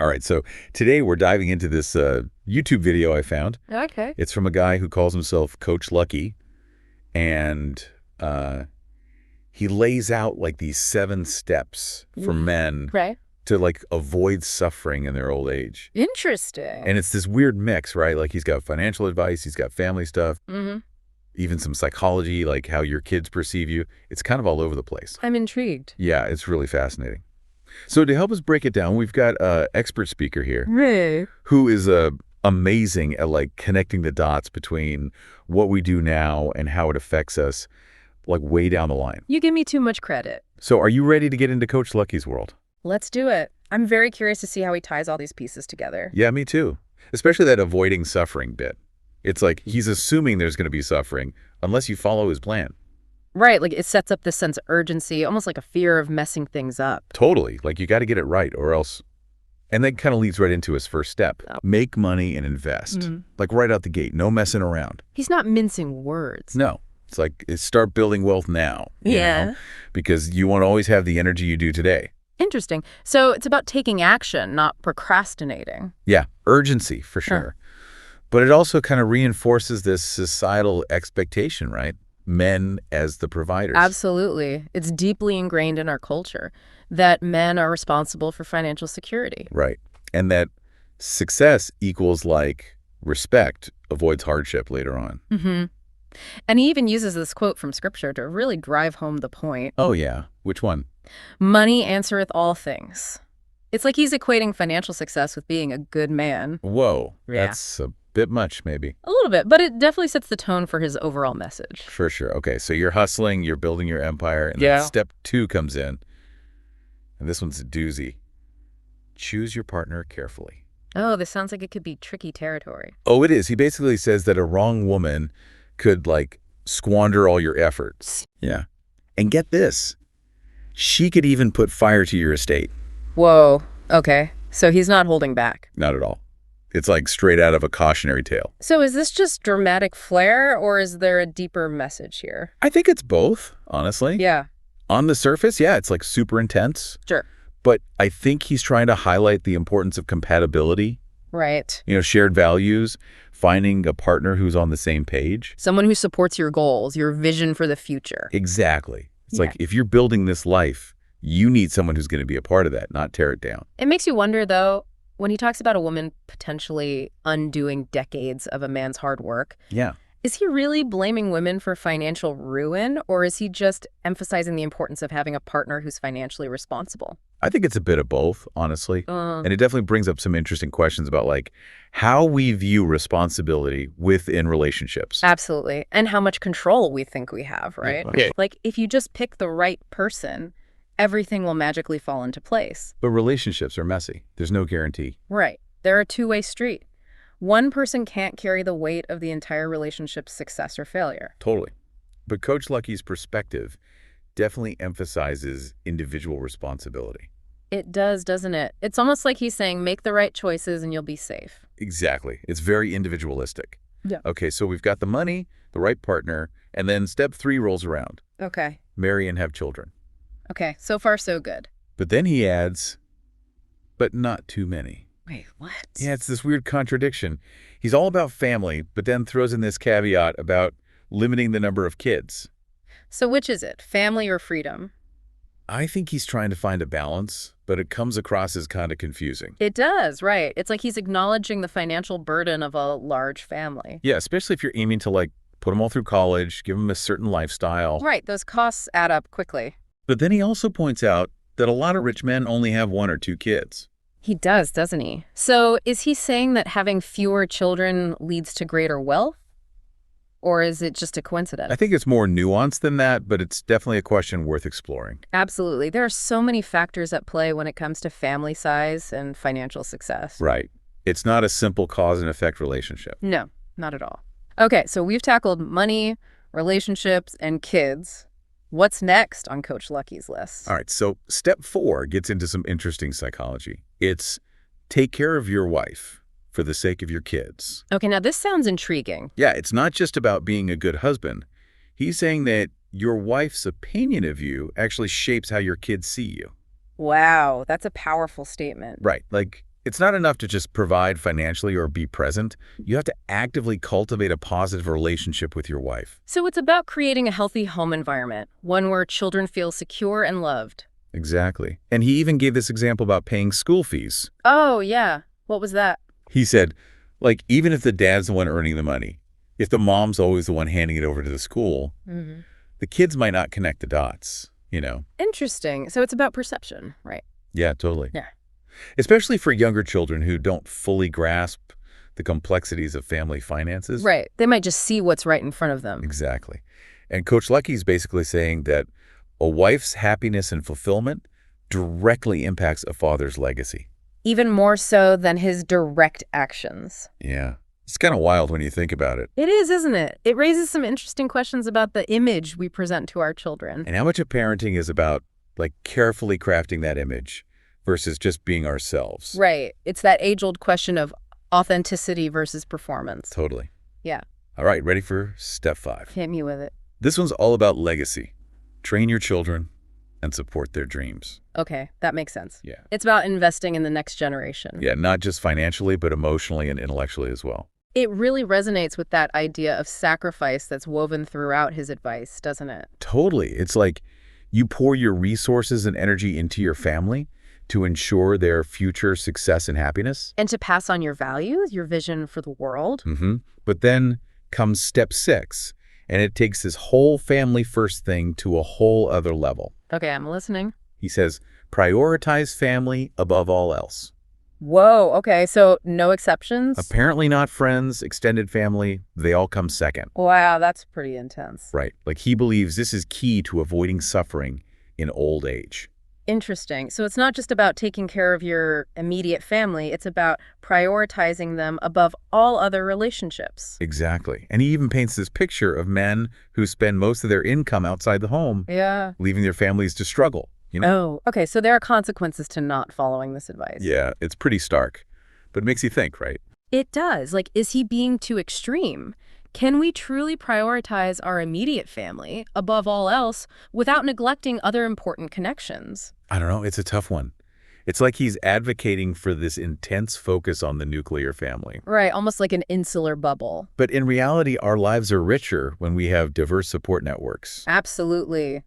All right, so today we're diving into this YouTube video I found. Okay. It's from a guy who calls himself Coach Lucky, and he lays out like these 7 steps for men Right. to like avoid suffering in their old age. Interesting. And it's this weird mix, right? Like he's got financial advice, he's got family stuff, even some psychology, like how your kids perceive you. It's kind of all over the place. I'm intrigued. Yeah, it's really fascinating. So to help us break it down, we've got an expert speaker here Right. who is amazing at like connecting the dots between what we do now and how it affects us like way down the line. You give me too much credit. So are you ready to get into Coach Lucky's world? Let's do it. I'm very curious to see how he ties all these pieces together. Yeah, me too. Especially that avoiding suffering bit. It's like he's assuming there's going to be suffering unless you follow his plan. Right, like it sets up this sense of urgency, almost like a fear of messing things up. Totally. Like you got to get it right or else. And that kind of leads right into his first step. Make money and invest. Like right out the gate. No messing around. He's not mincing words. No. It's like start building wealth now. you know, because you won't always have the energy you do today. Interesting. So it's about taking action, not procrastinating. Yeah. Urgency for sure. But it also kind of reinforces this societal expectation, right? Men as the providers. Absolutely. It's deeply ingrained in our culture that men are responsible for financial security. Right. And that success equals like respect, avoids hardship later on. And he even uses this quote from scripture to really drive home the point. Oh, yeah. Which one? Money answereth all things. It's like he's equating financial success with being a good man. Whoa. Yeah. That's a bit much, maybe. A little bit, but it definitely sets the tone for his overall message. For sure. Okay, so you're hustling, you're building your empire, and then step 2 comes in. And this one's a doozy. Choose your partner carefully. Oh, this sounds like it could be tricky territory. Oh, it is. He basically says that a wrong woman could, like, squander all your efforts. Yeah. And get this. She could even put fire to your estate. Whoa. Okay. So he's not holding back. Not at all. It's like straight out of a cautionary tale. So is this just dramatic flair, or is there a deeper message here? I think it's both, honestly. Yeah. On the surface, yeah, it's like super intense. Sure. But I think he's trying to highlight the importance of compatibility. Right. You know, shared values, finding a partner who's on the same page. Someone who supports your goals, your vision for the future. Exactly. It's like if you're building this life, you need someone who's going to be a part of that, not tear it down. It makes you wonder, though, when he talks about a woman potentially undoing decades of a man's hard work, is he really blaming women for financial ruin, or is he just emphasizing the importance of having a partner who's financially responsible? I think it's a bit of both, honestly. And it definitely brings up some interesting questions about like how we view responsibility within relationships. Absolutely. And how much control we think we have, right? Yeah. Like if you just pick the right person, everything will magically fall into place. But relationships are messy. There's no guarantee. Right. They're a two-way street. One person can't carry the weight of the entire relationship's success or failure. Totally. But Coach Lucky's perspective definitely emphasizes individual responsibility. It does, doesn't it? It's almost like he's saying, make the right choices and you'll be safe. Exactly. It's very individualistic. Yeah. Okay, so we've got the money, the right partner, and then step 3 rolls around. Okay. Marry and have children. Okay, so far so good. But then he adds, but not too many. Wait, what? Yeah, it's this weird contradiction. He's all about family, but then throws in this caveat about limiting the number of kids. So which is it, family or freedom? I think he's trying to find a balance, but it comes across as kind of confusing. It does, right. It's like he's acknowledging the financial burden of a large family. Yeah, especially if you're aiming to like put them all through college, give them a certain lifestyle. Right, those costs add up quickly. But then he also points out that a lot of rich men only have 1 or 2 kids. He does, doesn't he? So is he saying that having fewer children leads to greater wealth? Or is it just a coincidence? I think it's more nuanced than that, but it's definitely a question worth exploring. Absolutely. There are so many factors at play when it comes to family size and financial success. Right. It's not a simple cause and effect relationship. No, not at all. Okay, so we've tackled money, relationships, and kids. What's next on Coach Lucky's list? All right, so step 4 gets into some interesting psychology. It's take care of your wife for the sake of your kids. Okay, now this sounds intriguing. Yeah, it's not just about being a good husband. He's saying that your wife's opinion of you actually shapes how your kids see you. Wow, that's a powerful statement. Right. Like, It's not enough to just provide financially or be present. You have to actively cultivate a positive relationship with your wife. So it's about creating a healthy home environment, one where children feel secure and loved. Exactly. And he even gave this example about paying school fees. Oh, yeah. What was that? He said, like, even if the dad's the one earning the money, if the mom's always the one handing it over to the school, the kids might not connect the dots, you know? Interesting. So it's about perception, right? Yeah, totally. Yeah. Especially for younger children who don't fully grasp the complexities of family finances. Right. They might just see what's right in front of them. Exactly. And Coach Lucky's basically saying that a wife's happiness and fulfillment directly impacts a father's legacy. Even more so than his direct actions. Yeah. It's kind of wild when you think about it. It is, isn't it? It raises some interesting questions about the image we present to our children. And how much of parenting is about, like, carefully crafting that image versus just being ourselves. Right. It's that age-old question of authenticity versus performance. Totally. Yeah. All right, ready for step 5. Hit me with it. This one's all about legacy. Train your children and support their dreams. Okay, that makes sense. Yeah. It's about investing in the next generation. Yeah, not just financially, but emotionally and intellectually as well. It really resonates with that idea of sacrifice that's woven throughout his advice, doesn't it? Totally. It's like you pour your resources and energy into your family to ensure their future success and happiness. And to pass on your values, your vision for the world. But then comes step 6, and it takes this whole family first thing to a whole other level. Okay, I'm listening. He says, prioritize family above all else. Whoa, okay, so no exceptions? Apparently not friends, extended family, they all come second. Wow, that's pretty intense. Right. Like he believes this is key to avoiding suffering in old age. Interesting. So it's not just about taking care of your immediate family, it's about prioritizing them above all other relationships. Exactly. And he even paints this picture of men who spend most of their income outside the home, leaving their families to struggle. You know? Oh, okay. So there are consequences to not following this advice. Yeah, it's pretty stark, but it makes you think, right? It does. Like, is he being too extreme? Can we truly prioritize our immediate family above all else without neglecting other important connections? I don't know. It's a tough one. It's like he's advocating for this intense focus on the nuclear family. Right, almost like an insular bubble. But in reality, our lives are richer when we have diverse support networks. Absolutely.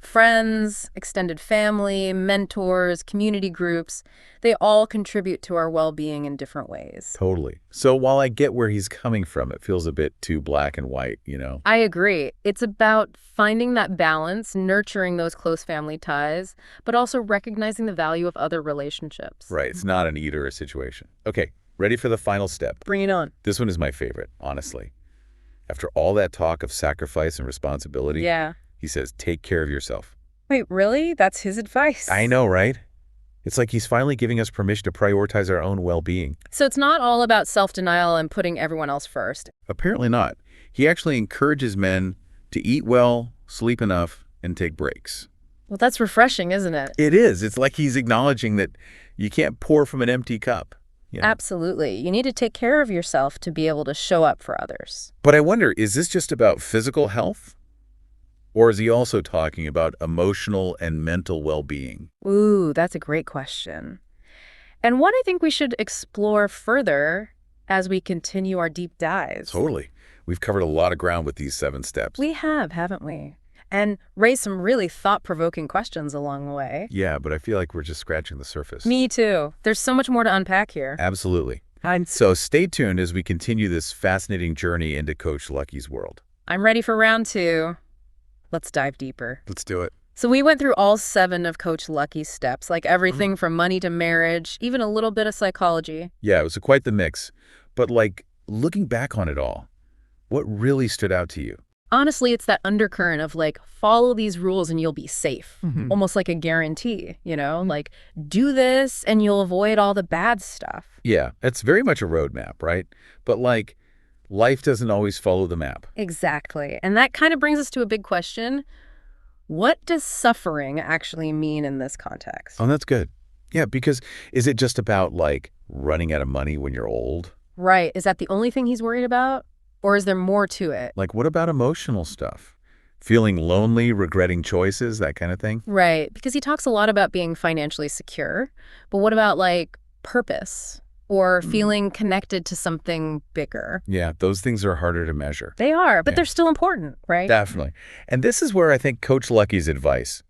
Friends, extended family, mentors, community groups, they all contribute to our well-being in different ways. Totally. So while I get where he's coming from, it feels a bit too black and white, you know? I agree. It's about finding that balance, nurturing those close family ties, but also recognizing the value of other relationships. Right. It's not an either situation. Okay, ready for the final step. Bring it on. This one is my favorite, honestly. After all that talk of sacrifice and responsibility, he says, take care of yourself. Wait, really? That's his advice? I know, right? It's like he's finally giving us permission to prioritize our own well-being. So it's not all about self-denial and putting everyone else first. Apparently not. He actually encourages men to eat well, sleep enough, and take breaks. Well, that's refreshing, isn't it? It is. It's like he's acknowledging that you can't pour from an empty cup. You know? Absolutely. You need to take care of yourself to be able to show up for others. But I wonder, is this just about physical health? Or is he also talking about emotional and mental well-being? Ooh, that's a great question. And one I think we should explore further as we continue our deep dives. Totally. We've covered a lot of ground with these 7 steps. We have, haven't we? And raised some really thought-provoking questions along the way. Yeah, but I feel like we're just scratching the surface. Me too. There's so much more to unpack here. Absolutely. So stay tuned as we continue this fascinating journey into Coach Lucky's world. I'm ready for round 2. Let's dive deeper. Let's do it. So we went through all 7 of Coach Lucky's steps, like everything from money to marriage, even a little bit of psychology. Yeah, it was quite the mix. But like, looking back on it all, what really stood out to you? Honestly, it's that undercurrent of like, follow these rules and you'll be safe. Almost like a guarantee, you know? Like, do this and you'll avoid all the bad stuff. Yeah, it's very much a roadmap, right? But like, life doesn't always follow the map. Exactly. And that kind of brings us to a big question. What does suffering actually mean in this context? Oh, that's good. Yeah, because is it just about like running out of money when you're old? Right. Is that the only thing he's worried about? Or is there more to it? Like, what about emotional stuff? Feeling lonely, regretting choices, that kind of thing? Right. Because he talks a lot about being financially secure. But what about like purpose or feeling connected to something bigger. Yeah, those things are harder to measure. They are, but they're still important, right? Definitely. And this is where I think Coach Lucky's advice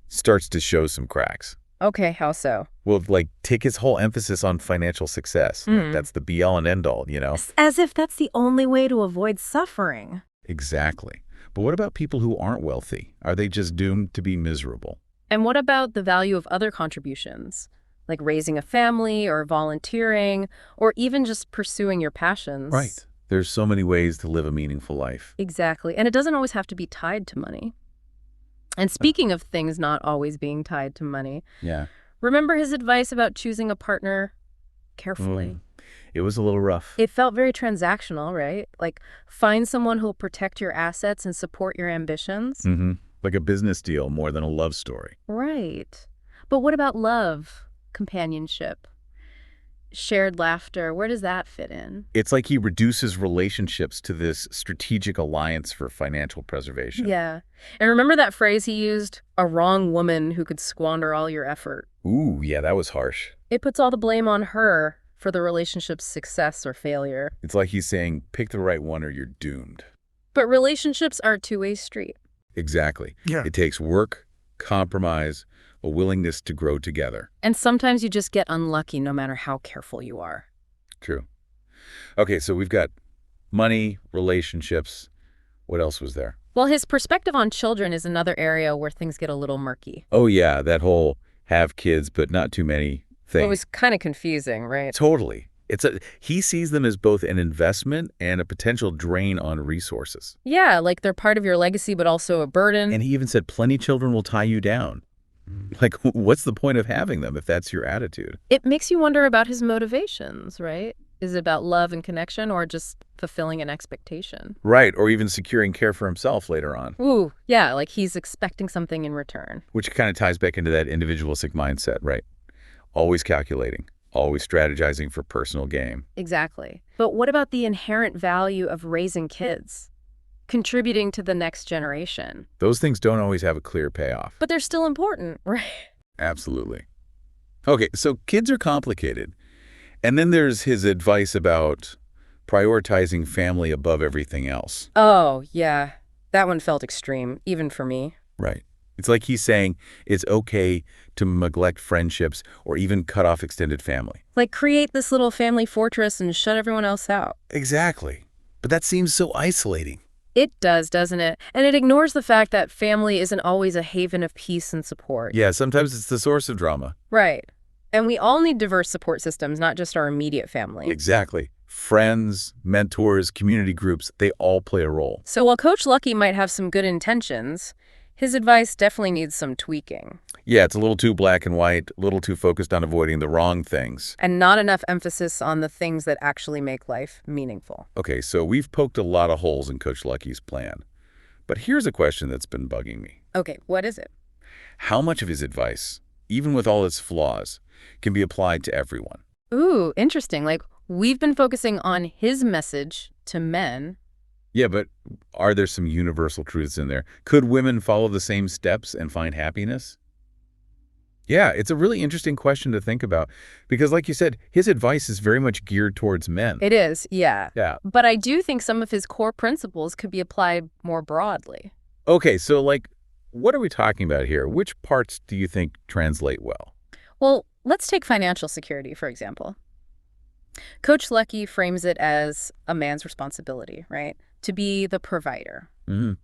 starts to show some cracks. Okay, how so? Well, like, take his whole emphasis on financial success. That's the be-all and end-all, you know? As if that's the only way to avoid suffering. Exactly. But what about people who aren't wealthy? Are they just doomed to be miserable? And what about the value of other contributions, like raising a family or volunteering or even just pursuing your passions? Right. There's so many ways to live a meaningful life. Exactly. And it doesn't always have to be tied to money. And speaking of things not always being tied to money, remember his advice about choosing a partner carefully? It was a little rough. It felt very transactional, right? Like, find someone who'll protect your assets and support your ambitions. Like a business deal more than a love story. Right. But what about love, companionship, shared laughter? Where does that fit in? It's like he reduces relationships to this strategic alliance for financial preservation. Yeah. And remember that phrase he used, a wrong woman who could squander all your effort? Ooh, yeah, that was harsh. It puts all the blame on her for the relationship's success or failure. It's like he's saying, pick the right one or you're doomed. But relationships are a two-way street. Exactly. Yeah. It takes work, compromise, a willingness to grow together. And sometimes you just get unlucky no matter how careful you are. True. Okay, so we've got money, relationships. What else was there? Well, his perspective on children is another area where things get a little murky. Oh, yeah, that whole have kids but not too many thing. It was kind of confusing, right? Totally. He sees them as both an investment and a potential drain on resources. Yeah, like they're part of your legacy, but also a burden. And he even said plenty children will tie you down. Like, what's the point of having them if that's your attitude? It makes you wonder about his motivations, right? Is it about love and connection or just fulfilling an expectation? Right, or even securing care for himself later on. Ooh, yeah, like he's expecting something in return. Which kind of ties back into that individualistic mindset, right? Always calculating, always strategizing for personal gain. Exactly. But what about the inherent value of raising kids? Contributing to the next generation. Those things don't always have a clear payoff. But they're still important, right? Absolutely. Okay, so kids are complicated. And then there's his advice about prioritizing family above everything else. Oh, yeah. That one felt extreme, even for me. Right. It's like he's saying it's okay to neglect friendships or even cut off extended family. Like create this little family fortress and shut everyone else out. Exactly. But that seems so isolating. It does, doesn't it? And it ignores the fact that family isn't always a haven of peace and support. Yeah, sometimes it's the source of drama. Right. And we all need diverse support systems, not just our immediate family. Exactly. Friends, mentors, community groups, they all play a role. So while Coach Lucky might have some good intentions, his advice definitely needs some tweaking. Yeah, it's a little too black and white, a little too focused on avoiding the wrong things. And not enough emphasis on the things that actually make life meaningful. Okay, so we've poked a lot of holes in Coach Lucky's plan. But here's a question that's been bugging me. Okay, what is it? How much of his advice, even with all its flaws, can be applied to everyone? Ooh, interesting. Like, we've been focusing on his message to men. Yeah, but are there some universal truths in there? Could women follow the same steps and find happiness? Yeah, it's a really interesting question to think about because, like you said, his advice is very much geared towards men. It is, yeah. Yeah. But I do think some of his core principles could be applied more broadly. Okay, so, like, what are we talking about here? Which parts do you think translate well? Well, let's take financial security, for example. Coach Lucky frames it as a man's responsibility, right? To be the provider.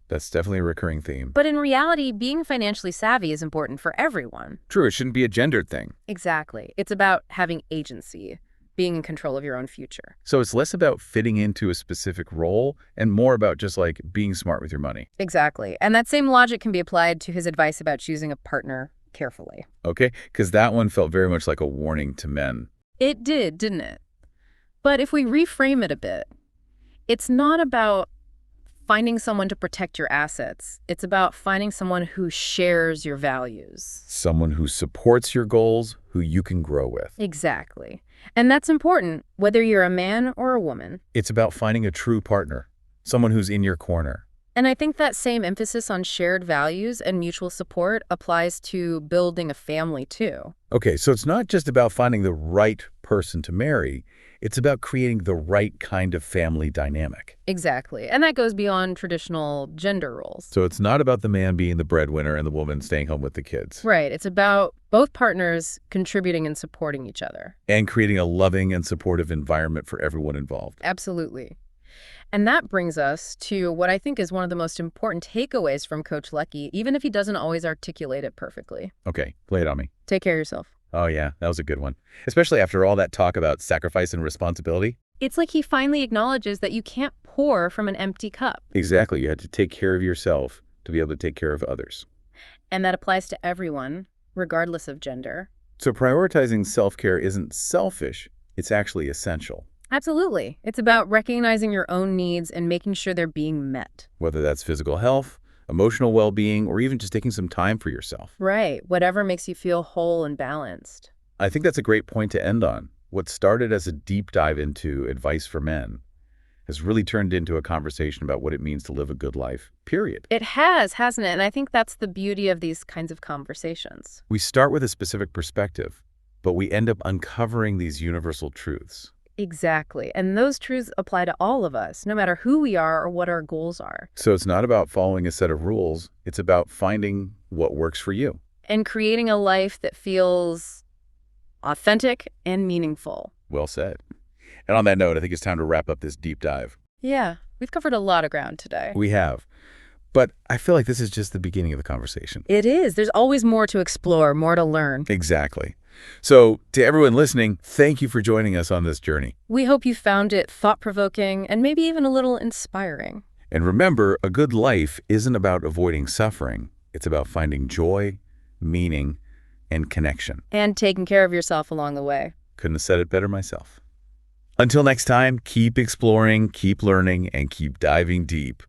That's definitely a recurring theme. But in reality, being financially savvy is important for everyone. True, it shouldn't be a gendered thing. Exactly. It's about having agency, being in control of your own future. So it's less about fitting into a specific role and more about just like being smart with your money. Exactly. And that same logic can be applied to his advice about choosing a partner carefully. Okay, because that one felt very much like a warning to men. It did, didn't it? But if we reframe it a bit, it's not about finding someone to protect your assets. It's about finding someone who shares your values. Someone who supports your goals, who you can grow with. Exactly. And that's important, whether you're a man or a woman. It's about finding a true partner, someone who's in your corner. And I think that same emphasis on shared values and mutual support applies to building a family, too. Okay, so it's not just about finding the right person to marry. It's about creating the right kind of family dynamic. Exactly. And that goes beyond traditional gender roles. So it's not about the man being the breadwinner and the woman staying home with the kids. Right. It's about both partners contributing and supporting each other. And creating a loving and supportive environment for everyone involved. Absolutely. And that brings us to what I think is one of the most important takeaways from Coach Lucky, even if he doesn't always articulate it perfectly. Okay, lay it on me. Take care of yourself. Oh, yeah, that was a good one. Especially after all that talk about sacrifice and responsibility. It's like he finally acknowledges that you can't pour from an empty cup. Exactly. You had to take care of yourself to be able to take care of others. And that applies to everyone, regardless of gender. So prioritizing self-care isn't selfish. It's actually essential. Absolutely. It's about recognizing your own needs and making sure they're being met. Whether that's physical health, emotional well-being, or even just taking some time for yourself. Right. Whatever makes you feel whole and balanced. I think that's a great point to end on. What started as a deep dive into advice for men has really turned into a conversation about what it means to live a good life, period. It has, hasn't it? And I think that's the beauty of these kinds of conversations. We start with a specific perspective, but we end up uncovering these universal truths. Exactly. And those truths apply to all of us, no matter who we are or what our goals are. So it's not about following a set of rules. It's about finding what works for you. And creating a life that feels authentic and meaningful. Well said. And on that note, I think it's time to wrap up this deep dive. Yeah, we've covered a lot of ground today. We have. But I feel like this is just the beginning of the conversation. It is. There's always more to explore, more to learn. Exactly. So to everyone listening, thank you for joining us on this journey. We hope you found it thought-provoking and maybe even a little inspiring. And remember, a good life isn't about avoiding suffering. It's about finding joy, meaning, and connection. And taking care of yourself along the way. Couldn't have said it better myself. Until next time, keep exploring, keep learning, and keep diving deep.